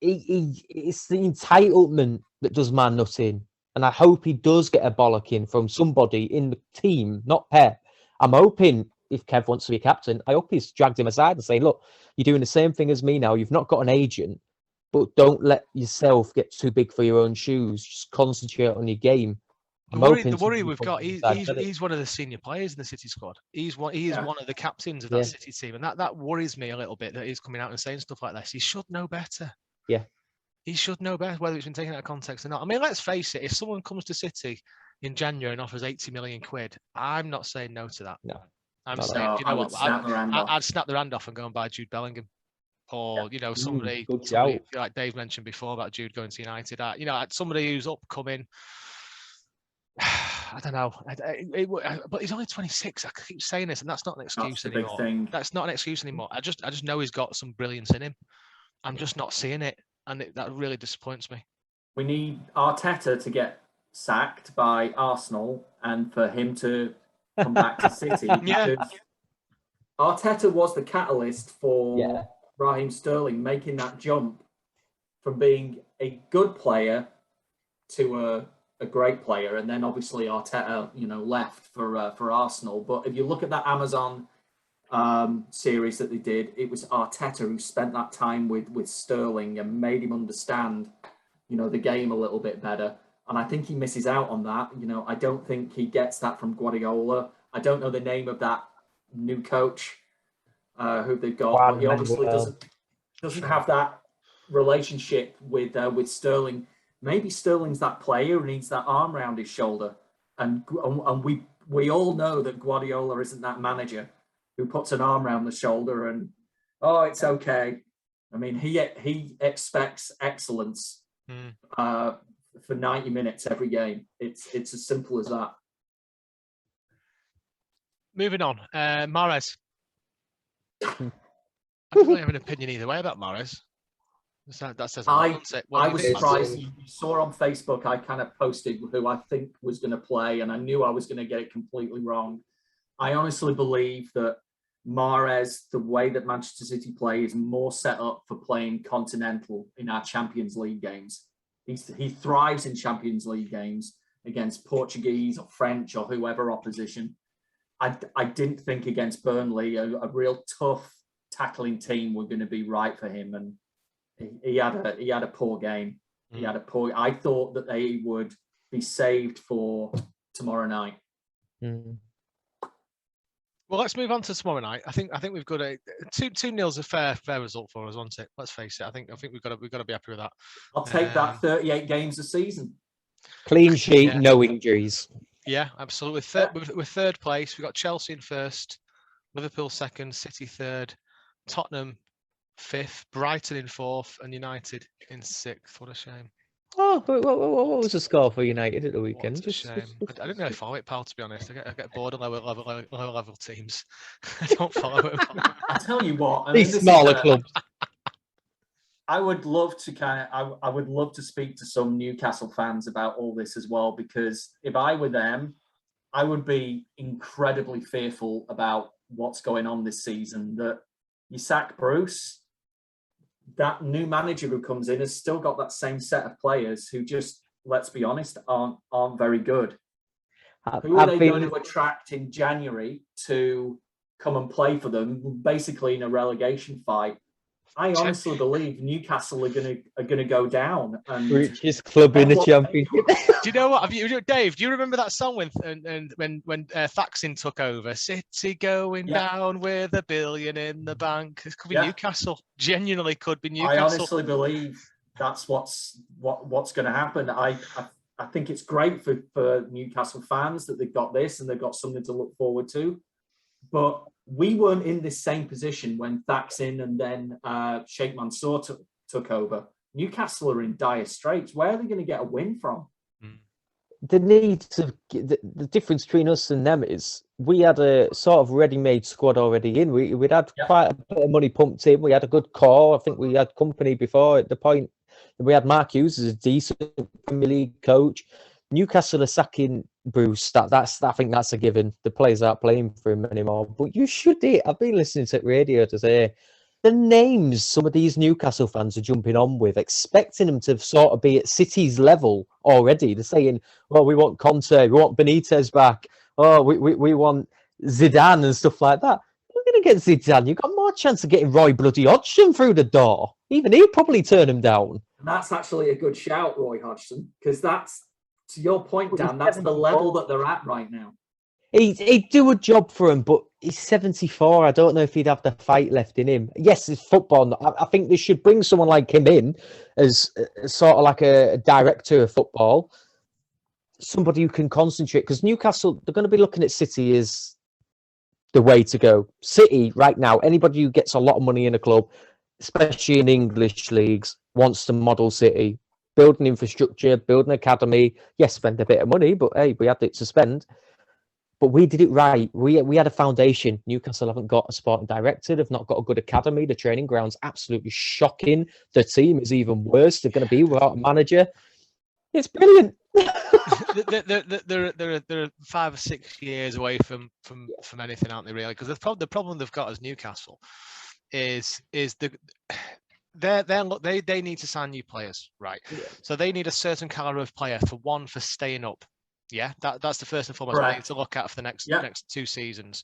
Speaker 2: it's the entitlement that does man nutting. And I hope he does get a bollocking from somebody in the team, not Pep. I'm hoping if Kev wants to be captain, I hope he's dragged him aside and say, look, you're doing the same thing as me now. You've not got an agent, but don't let yourself get too big for your own shoes. Just concentrate on your game.
Speaker 1: The worry we've got, he's one of the senior players in the City squad. He is one of the captains of that City team. And that worries me a little bit that he's coming out and saying stuff like this. He should know better.
Speaker 2: Yeah.
Speaker 1: He should know better, whether it's been taken out of context or not. I mean, let's face it, if someone comes to City in January and offers 80 million quid, I'm not saying no to that.
Speaker 2: No.
Speaker 1: I'm saying, you know what, I'd snap their hand off and go and buy Jude Bellingham. Or, somebody like Dave mentioned before about Jude going to United. Somebody who's upcoming. I don't know, but he's only 26. I keep saying this, and that's not an excuse anymore. That's not an excuse anymore. I just know he's got some brilliance in him. I'm just not seeing it, and that really disappoints me.
Speaker 3: We need Arteta to get sacked by Arsenal, and for him to come back to City because Arteta was the catalyst for Raheem Sterling making that jump from being a good player to a great player, and then obviously Arteta, left for Arsenal. But if you look at that Amazon series that they did, it was Arteta who spent that time with Sterling and made him understand, the game a little bit better. And I think he misses out on that. I don't think he gets that from Guardiola. I don't know the name of that new coach who they've got, but he obviously doesn't have that relationship with Sterling. Maybe Sterling's that player who needs that arm around his shoulder. And we all know that Guardiola isn't that manager who puts an arm around the shoulder and, it's okay. I mean, he expects excellence for 90 minutes every game. It's as simple as that.
Speaker 1: Moving on. Mahrez. I don't really have an opinion either way about Mahrez. That says
Speaker 3: I was surprised. You saw on Facebook, I kind of posted who I think was going to play, and I knew I was going to get it completely wrong. I honestly believe that Mahrez, the way that Manchester City play, is more set up for playing continental in our Champions League games. He thrives in Champions League games against Portuguese or French or whoever opposition. I didn't think against Burnley, a real tough tackling team were going to be right for him, and he had a poor game. I thought that they would be saved for tomorrow night.
Speaker 1: Well, let's move on to tomorrow night. I think we've got a 2-0's a fair result for us, wasn't it? Let's face it. I think we've got to be happy with that.
Speaker 3: I'll take that 38 games a season.
Speaker 2: Clean sheet, no injuries.
Speaker 1: Yeah, absolutely. We're third place. We've got Chelsea in first, Liverpool second, City third, Tottenham fifth, Brighton in fourth, and United in sixth. What a shame.
Speaker 2: Oh, what was the score for United at the weekend?
Speaker 1: What a shame. I don't really follow it, pal, to be honest. I get bored of lower level teams. I don't follow them.
Speaker 3: I tell you what,
Speaker 2: These smaller clubs.
Speaker 3: I would love to I would love to speak to some Newcastle fans about all this as well, because if I were them, I would be incredibly fearful about what's going on this season. That you sack Bruce, that new manager who comes in has still got that same set of players who just, let's be honest, aren't very good. Who are they going to attract in January to come and play for them, basically in a relegation fight? I honestly believe Newcastle are going to go down. And
Speaker 2: richest club in the championship.
Speaker 1: Do you know what? Dave? Do you remember that song when Thaksin took over? City going down with $1 billion in the bank. It could be Newcastle. Genuinely, could be Newcastle.
Speaker 3: I honestly believe that's what's going to happen. I think it's great for Newcastle fans that they've got this and they've got something to look forward to. But we weren't in this same position when Thaksin and then Sheikh Mansour took over. Newcastle are in dire straits. Where are they going to get a win from?
Speaker 2: The difference between us and them is we had a sort of ready-made squad already in. We'd had quite a bit of money pumped in. We had a good core. I think we had company before at the point. We had Mark Hughes as a decent Premier League coach. Newcastle are sacking Bruce. I think that's a given. The players aren't playing for him anymore. But you should. I've been listening to radio to say the names some of these Newcastle fans are jumping on with, expecting them to sort of be at City's level already. They're saying, "Oh, we want Conte, we want Benitez back. Oh, we want Zidane and stuff like that." We're going to get Zidane. You've got more chance of getting Roy Bloody Hodgson through the door. Even he'd probably turn him down.
Speaker 3: That's actually a good shout, Roy Hodgson, because that's, to your point, Dan, that's the level that they're at right now.
Speaker 2: He'd do a job for him, but he's 74. I don't know if he'd have the fight left in him. Yes, it's football. I think they should bring someone like him in as sort of like a director of football, somebody who can concentrate. Because Newcastle, they're going to be looking at City as the way to go. City, right now, anybody who gets a lot of money in a club, especially in English leagues, wants to model City. Building infrastructure, build an academy. Yes, spend a bit of money, but hey, we had it to spend. But we did it right. We had a foundation. Newcastle haven't got a sporting director. They've not got a good academy. The training ground's absolutely shocking. The team is even worse. They're going to be without a manager. It's brilliant.
Speaker 1: They're 5 or 6 years away from anything, aren't they? Really, because the problem they've got as Newcastle is they need to sign new players, right? Yeah. So they need a certain caliber of player for staying up. Yeah, that's the first and foremost they need to look at for the next 2 seasons.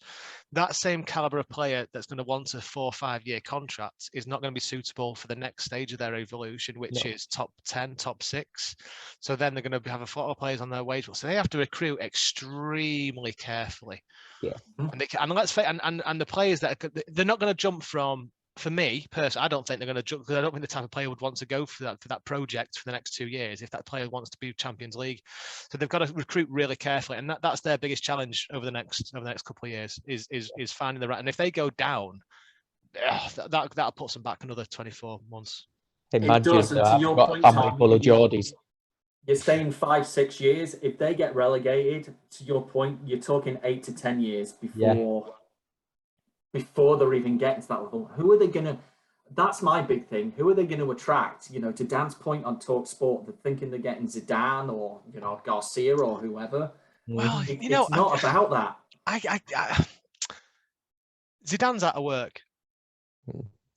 Speaker 1: That same caliber of player that's going to want a 4 or 5 year contract is not going to be suitable for the next stage of their evolution, which is top 10, top 6. So then they're going to have a lot of players on their wage bill. So they have to recruit extremely carefully. Yeah, and let's face, and the players they're not going to jump from. For me personally, I don't think they're going to jump, because I don't think the type of player would want to go for that project for the next 2 years if that player wants to be Champions League. So they've got to recruit really carefully, and that's their biggest challenge over the next couple of years is finding the right. And if they go down, that puts them back another 24 months.
Speaker 2: Imagine to your point, Tom, full of Geordies.
Speaker 3: You're saying 5-6 years. If they get relegated, to your point, you're talking 8 to 10 years before they're even getting to that level. Who are they going to? That's my big thing. Who are they going to attract? To Dan's point on Talk Sport, they're thinking they're getting Zidane or Garcia or whoever.
Speaker 1: Well,
Speaker 3: it's not about that.
Speaker 1: Zidane's out of work,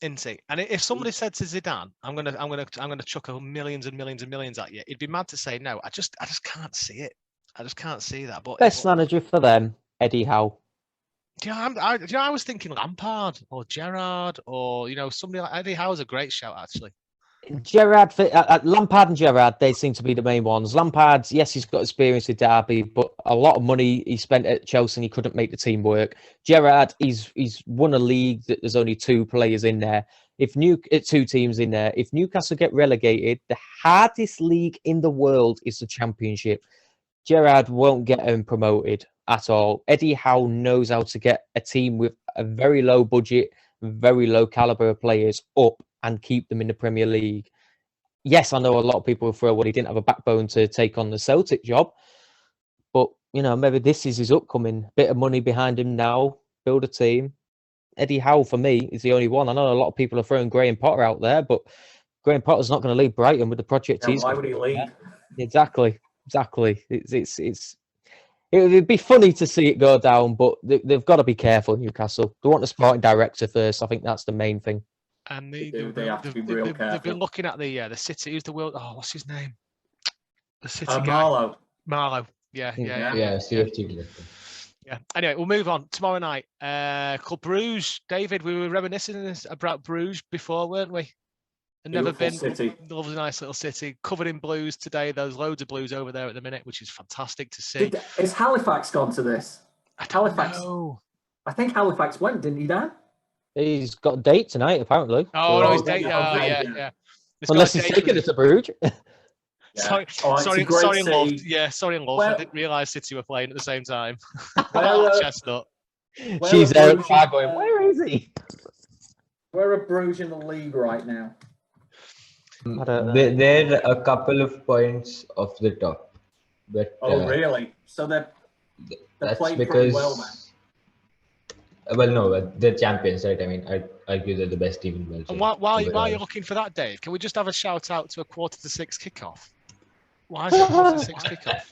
Speaker 1: isn't he? And if somebody said to Zidane, "I'm gonna chuck millions and millions and millions at you," he'd be mad to say no. I just can't see it. I just can't see that. But
Speaker 2: best manager for them, Eddie Howe.
Speaker 1: I was thinking Lampard or Gerrard or somebody like Eddie Howe's a great shout actually.
Speaker 2: Lampard and Gerrard, they seem to be the main ones. Lampard, yes, he's got experience with Derby, but a lot of money he spent at Chelsea and he couldn't make the team work. Gerrard, he's won a league that there's only 2 players in there. 2 teams in there. If Newcastle get relegated, the hardest league in the world is the Championship. Gerrard won't get him promoted at all. Eddie Howe knows how to get a team with a very low budget, very low caliber of players up and keep them in the Premier League. yes, I know a lot of people will throw he didn't have a backbone to take on the Celtic job, but maybe this is his upcoming bit of money behind him now. Build a team. Eddie Howe for me is the only one. I know a lot of people are throwing Graham Potter out there, but Graham Potter's not going to leave Brighton with the project he's
Speaker 3: why
Speaker 2: got.
Speaker 3: would he leave?
Speaker 2: Exactly. It would be funny to see it go down, but they've got to be careful, Newcastle. They want a sporting director first. I think that's the main thing.
Speaker 1: And
Speaker 3: They have to be real careful.
Speaker 1: They've been looking at the City. Who's the world? Oh, what's his name? The City guy.
Speaker 3: Marlow.
Speaker 1: Marlow. Yeah.
Speaker 4: CFT director.
Speaker 1: Yeah. Anyway, we'll move on. Tomorrow night, Club Bruges. David, we were reminiscing about Bruges before, weren't we? Never been.
Speaker 3: City.
Speaker 1: Lovely, nice little city, covered in blues today. There's loads of blues over there at the minute, which is fantastic to see.
Speaker 3: Is Halifax gone to this? Halifax.
Speaker 1: No.
Speaker 3: I think Halifax went, didn't he, Dan?
Speaker 2: He's got a date tonight, apparently.
Speaker 1: Oh, no, his date. Yeah.
Speaker 2: Unless he's taking it to Bruges.
Speaker 1: Sorry, in love. Yeah, sorry, in love. I didn't realise City were playing at the same time. Chestnut.
Speaker 2: She's there at the bar going, where is he?
Speaker 3: Where are Bruges in the league right now?
Speaker 4: They're a couple of points off the top. But
Speaker 3: really? So they're
Speaker 4: that's
Speaker 3: playing
Speaker 4: because,
Speaker 3: pretty well, man.
Speaker 4: Well, no, they're champions, right? I mean, I argue they're the best team in Belgium.
Speaker 1: And while you're looking for that, Dave, can we just have a shout out to a 5:45 kickoff? Why is it 5:45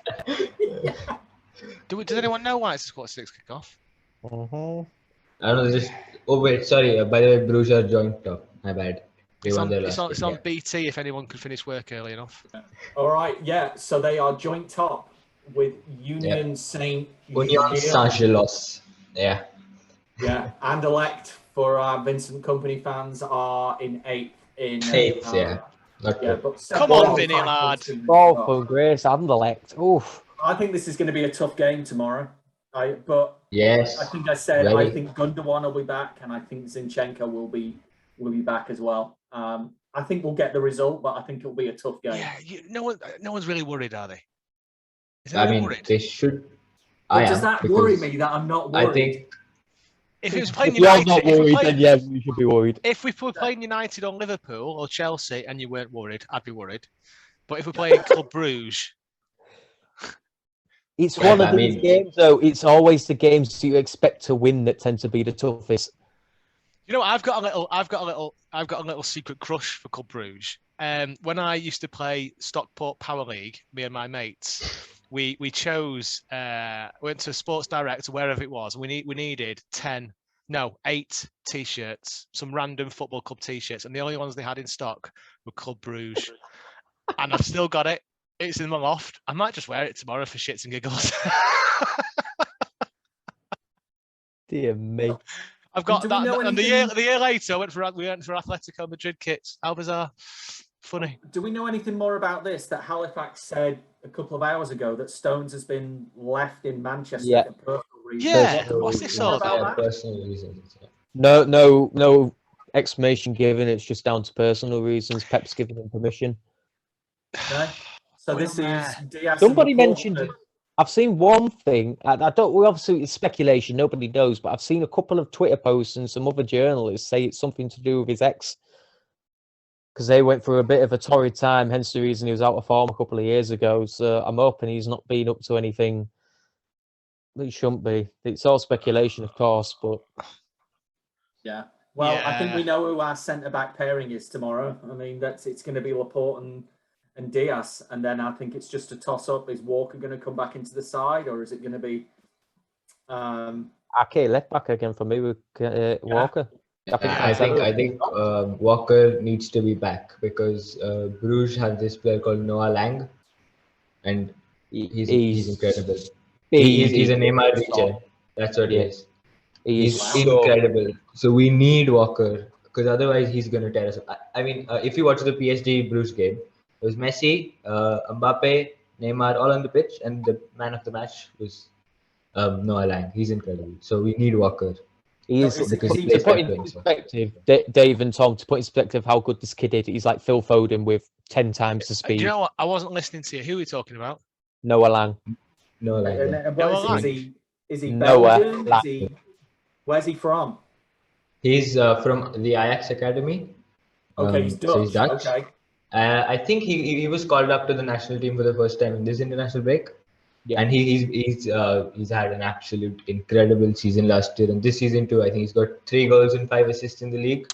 Speaker 1: kickoff? Does anyone know why it's a 5:45 kickoff?
Speaker 4: I don't know. Oh wait, sorry. By the way, Bruges are joint top. My bad.
Speaker 1: It's on BT if anyone could finish work early enough.
Speaker 3: All right, yeah. So they are joint top with Union Saint
Speaker 4: Saint-Gilloise. Yeah.
Speaker 3: Yeah, and elect for our Vincent Company fans are in eighth.
Speaker 4: Yeah.
Speaker 3: But
Speaker 1: come on, Vinny, lad.
Speaker 2: Oh, for grace, and elect. Oof.
Speaker 3: I think this is going to be a tough game tomorrow.
Speaker 4: Yes.
Speaker 3: I think I said I think Gundogan will be back, and I think Zinchenko will be back as well. I think we'll get the result, but I think it'll be a tough game.
Speaker 1: Yeah, no one's really worried, are they?
Speaker 4: I mean, worried? They should.
Speaker 3: Does that worry me that I'm not worried?
Speaker 4: I think
Speaker 1: if it was playing United,
Speaker 2: not worried, then yeah, we should be worried.
Speaker 1: If we were playing United or Liverpool or Chelsea and you weren't worried, I'd be worried. But if we're playing Club Bruges,
Speaker 2: it's one of these games, though. It's always the games you expect to win that tend to be the toughest.
Speaker 1: You know, I've got a little secret crush for Club Bruges. When I used to play Stockport Power League, me and my mates, we chose went to Sports Direct or wherever it was. We needed 8 T-shirts, some random football club T-shirts, and the only ones they had in stock were Club Bruges. And I've still got it. It's in my loft. I might just wear it tomorrow for shits and giggles.
Speaker 2: Dear me.
Speaker 1: I've got that. And the year later, we went for Atletico Madrid kits. How bizarre. Funny.
Speaker 3: Do we know anything more about this? That Halifax said a couple of hours ago that Stones has been left in Manchester for personal reasons.
Speaker 1: Yeah, what's this all about?
Speaker 4: Personal reasons.
Speaker 2: No explanation given. It's just down to personal reasons. Pep's giving him permission.
Speaker 3: Okay. So this is Diaz.
Speaker 2: Somebody mentioned it. I've seen one thing. I don't. We obviously it's speculation. Nobody knows, but I've seen a couple of Twitter posts and some other journalists say it's something to do with his ex, because they went through a bit of a torrid time. Hence the reason he was out of form a couple of years ago. So I'm hoping he's not been up to anything that he shouldn't be. It's all speculation, of course, but
Speaker 3: yeah. Well, I think we know who our centre back pairing is tomorrow. I mean, it's going to be Laporte and Diaz, and then I think it's just a toss-up. Is Walker going to come back into the side, or is it going to be?
Speaker 2: Okay, left back again for me with Walker.
Speaker 4: I think Walker needs to be back because Bruges had this player called Noah Lang, and he's incredible. He's a Neymar regen. That's what he is. He's incredible. So we need Walker because otherwise he's going to tear us up. I mean, if you watch the PSG Bruges game, it was Messi, Mbappe, Neymar all on the pitch, and the man of the match was Noah Lang. He's incredible. So we need Walker.
Speaker 2: To put in perspective, Dave and Tom, to put in perspective how good this kid is, he's like Phil Foden with 10 times the speed.
Speaker 1: Do you know what? I wasn't listening to you. Who are we talking about?
Speaker 2: Noah Lang.
Speaker 3: Noah Lang. Is he
Speaker 2: Noah
Speaker 3: Belgian? Where's he from?
Speaker 4: He's from the Ajax Academy.
Speaker 3: Okay, he's Dutch.
Speaker 4: So he's Dutch.
Speaker 3: Okay.
Speaker 4: I think he was called up to the national team for the first time in this international break.
Speaker 2: Yeah.
Speaker 4: And he's had an absolute incredible season last year, and this season too. I think he's got 3 goals and 5 assists in the league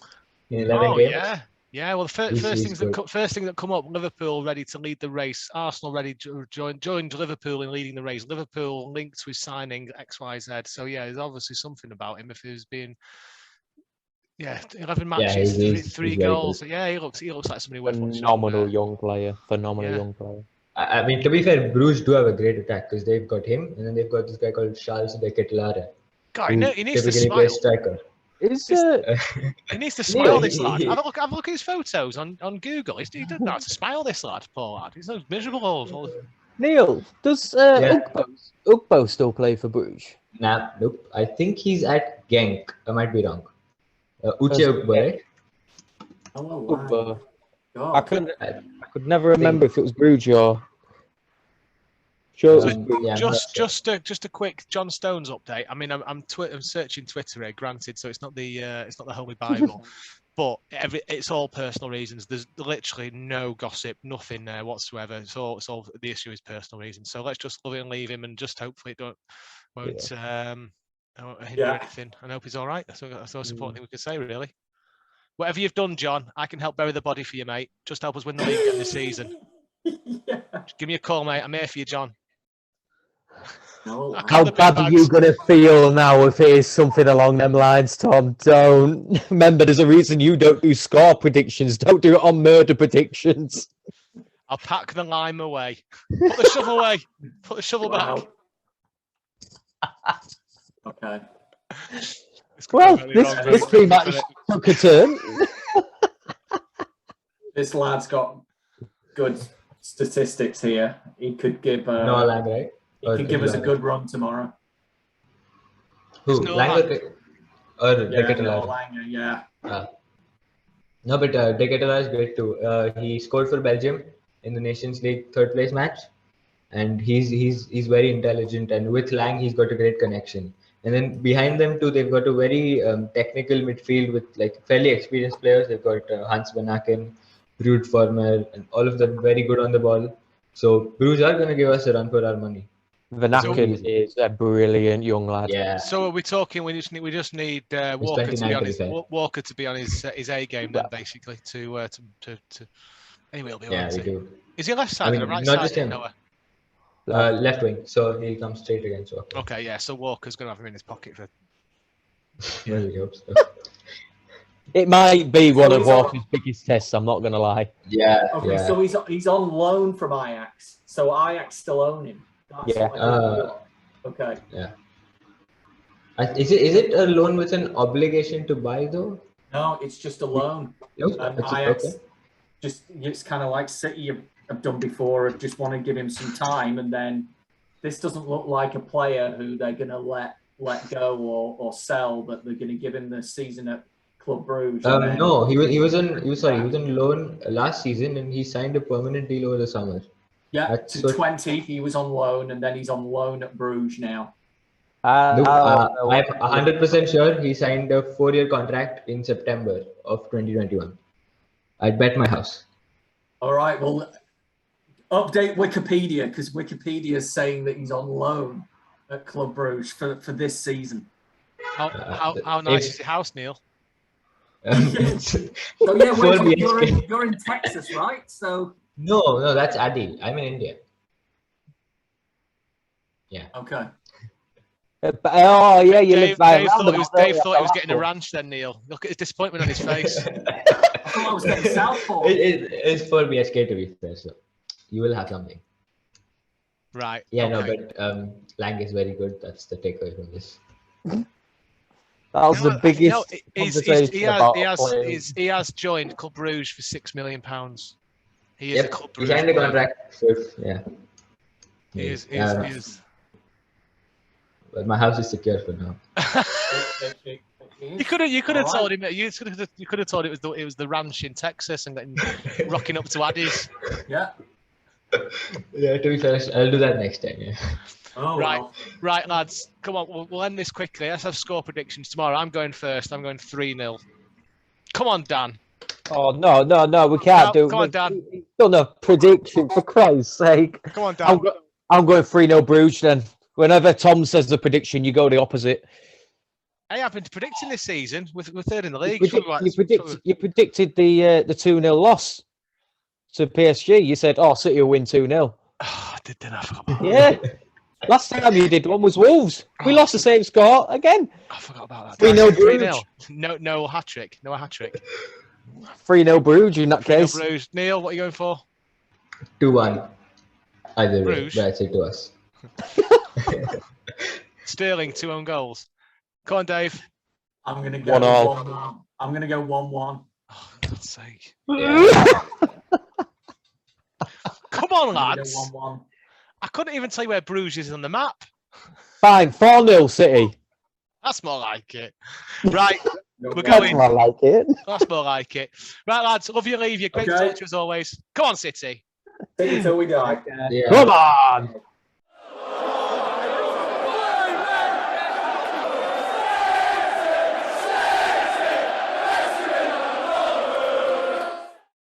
Speaker 4: in 11 games.
Speaker 1: Yeah. Well, the
Speaker 4: He's
Speaker 1: first thing that come up: Liverpool ready to lead the race. Arsenal ready to joined Liverpool in leading the race. Liverpool linked with signing XYZ. So yeah, there's obviously something about him if he's been. Yeah, 11 matches, three
Speaker 4: he's very
Speaker 1: goals.
Speaker 4: good.
Speaker 1: Yeah, he looks like somebody worth watching.
Speaker 2: Phenomenal young player. Phenomenal
Speaker 1: Yeah.
Speaker 2: young player.
Speaker 4: I mean, to be fair, Bruges do have a great attack because they've got him, and then they've got this guy called Charles de Ketelaere,
Speaker 1: God,
Speaker 4: who
Speaker 1: he needs to
Speaker 4: typically
Speaker 1: smile.
Speaker 4: plays striker.
Speaker 2: Is
Speaker 1: He needs to
Speaker 2: Neil,
Speaker 1: smile, this lad. Have a look at his photos on Google. He doesn't know how to smile, this lad, poor lad. He's so miserable.
Speaker 2: Neil, does
Speaker 4: Yeah.
Speaker 2: Ugbo still play for Bruges?
Speaker 4: Nah, nope. I think he's at Genk. I might be wrong. Uche Ugbo, right?
Speaker 3: Oh, wow.
Speaker 2: Ugbo.
Speaker 3: God.
Speaker 2: I could never remember if it was Bruges or. Sure, it was Bruges.
Speaker 1: Just a quick John Stones update. I mean, I'm searching Twitter here. Granted, so it's not the Holy Bible, but it's all personal reasons. There's literally no gossip, nothing there whatsoever. It's all the issue is personal reasons. So let's just love it and leave him, and just hopefully it won't hinder anything. And hope he's all right. That's the most important thing we can say, really. Whatever you've done, John, I can help bury the body for you, mate. Just help us win the league again this season.
Speaker 3: Yeah.
Speaker 1: Just give me a call, mate. I'm here for you, John.
Speaker 3: No,
Speaker 2: How bad are you going to feel now if it is something along them lines, Tom? Don't. Remember, there's a reason you don't do score predictions. Don't do it on murder predictions.
Speaker 1: I'll pack the lime away. Put the shovel away. Put the shovel back.
Speaker 3: Okay.
Speaker 2: Well, this pre-match took a turn.
Speaker 3: This lad's got good statistics here. He could give
Speaker 4: no lag, right?
Speaker 3: He could give us a good run tomorrow.
Speaker 4: Who?
Speaker 1: No
Speaker 4: Langer or De
Speaker 3: Yeah,
Speaker 4: Ketelaere?
Speaker 3: no, Langer, yeah.
Speaker 4: No, but De Ketelaere is great too. He scored for Belgium in the Nations League third place match, and he's very intelligent. And with Lang, he's got a great connection. And then behind them too, they've got a very technical midfield with like fairly experienced players. They've got Hans Van Aken, Ruud Vormer, and all of them very good on the ball. So Bruges are going to give us a run for our money.
Speaker 2: Van Aken is a brilliant young lad.
Speaker 4: Yeah.
Speaker 1: So are we talking? We just need Walker to be on his A game then, basically. Anyway, he'll be
Speaker 4: yeah, we do.
Speaker 1: Is he left sided or right sided?
Speaker 4: Left wing, so he'll come straight against Walker.
Speaker 1: Okay, yeah. So Walker's going to have him in his pocket for.
Speaker 4: Yeah, we hope so.
Speaker 2: It might be one of Walker's biggest tests. I'm not going to lie.
Speaker 4: Yeah.
Speaker 3: Okay,
Speaker 4: yeah.
Speaker 3: so he's on loan from Ajax. So Ajax still own him. Okay.
Speaker 4: Yeah. Is it a loan with an obligation to buy though?
Speaker 3: No, it's just a loan.
Speaker 4: No,
Speaker 3: Ajax
Speaker 4: okay.
Speaker 3: it's kind of like City have done before. Just want to give him some time, and then this doesn't look like a player who they're going to let go or sell, but they're going to give him the season at Club Bruges.
Speaker 4: No, he was on loan last season, and he signed a permanent deal over the summer.
Speaker 3: Yeah, to 20, he was on loan, and then he's on loan at Bruges now.
Speaker 4: I'm 100% sure he signed a 4-year contract in September of 2021. I'd bet my house.
Speaker 3: All right, well, update Wikipedia, because Wikipedia is saying that he's on loan at Club Bruges for this season.
Speaker 1: How nice is your house, Neil?
Speaker 3: So yeah, you're in Texas, right? So
Speaker 4: no, that's Adi. I'm in India. Yeah.
Speaker 3: Okay.
Speaker 2: Oh yeah, you
Speaker 1: Dave,
Speaker 2: live by
Speaker 1: Dave thought he was getting a ranch then, Neil. Look at his disappointment on his face.
Speaker 3: I thought I was getting Southpaw.
Speaker 4: It's for BSK to be fair, so you will have something.
Speaker 1: Right.
Speaker 4: Yeah,
Speaker 1: okay.
Speaker 4: No, but Lang is very good. That's the takeaway from this.
Speaker 2: That was the biggest
Speaker 1: he has joined Club Bruges for £6 million. He is a Club Bruges.
Speaker 4: He signed the contract. So, yeah.
Speaker 1: He is.
Speaker 4: But my house is secure for now.
Speaker 1: You could have told him. You could have told it was the ranch in Texas and then rocking up to Addy's.
Speaker 3: Yeah.
Speaker 4: Yeah. To be fair, I'll do that next time. Yeah.
Speaker 3: Oh,
Speaker 1: right, lads. Come on, we'll end this quickly. Let's have score predictions tomorrow. I'm going first. I'm going 3-0. Come on, Dan.
Speaker 2: Oh no, we can't do.
Speaker 1: Come on, Dan.
Speaker 2: He's done a prediction for Christ's sake.
Speaker 1: Come on, Dan.
Speaker 2: I'm going 3-0 Bruges then. Whenever Tom says the prediction, you go the opposite.
Speaker 1: Hey, I've been predicting this season. We're third in the league.
Speaker 2: You predicted the 2-0 loss to PSG. You said, "Oh, City will win 2-0."
Speaker 1: Oh, I did, didn't I? Forgot about that.
Speaker 2: Yeah. Last time you did one was Wolves. We lost the same score again.
Speaker 1: I forgot about that.
Speaker 2: 3-0
Speaker 1: 3-0.
Speaker 2: Bruges.
Speaker 1: No hat trick. No hat trick.
Speaker 2: 3-0 Bruges in that case.
Speaker 1: Bruges. Neil, what are you going for?
Speaker 4: 2-1. Either way,
Speaker 1: Bruges.
Speaker 4: but I'd say to us.
Speaker 1: Sterling, 2 own goals. Come on, Dave.
Speaker 3: I'm going to go
Speaker 2: 1-1.
Speaker 3: 1-1. I'm going to go 1-1.
Speaker 1: Oh, God's sake.
Speaker 4: Yeah.
Speaker 1: Come on,
Speaker 3: I'm gonna
Speaker 1: lads.
Speaker 3: go 1-1.
Speaker 1: I couldn't even tell you where Bruges is on the map.
Speaker 2: Fine, 4-0 City.
Speaker 1: That's more like it. Right, we're
Speaker 2: That's
Speaker 1: going.
Speaker 2: more like it.
Speaker 1: That's more like it. Right, lads, love you, leave you. Great to
Speaker 3: Okay.
Speaker 1: talk to you as always. Come on, City.
Speaker 3: Take it till we die.
Speaker 4: Yeah.
Speaker 2: Come on.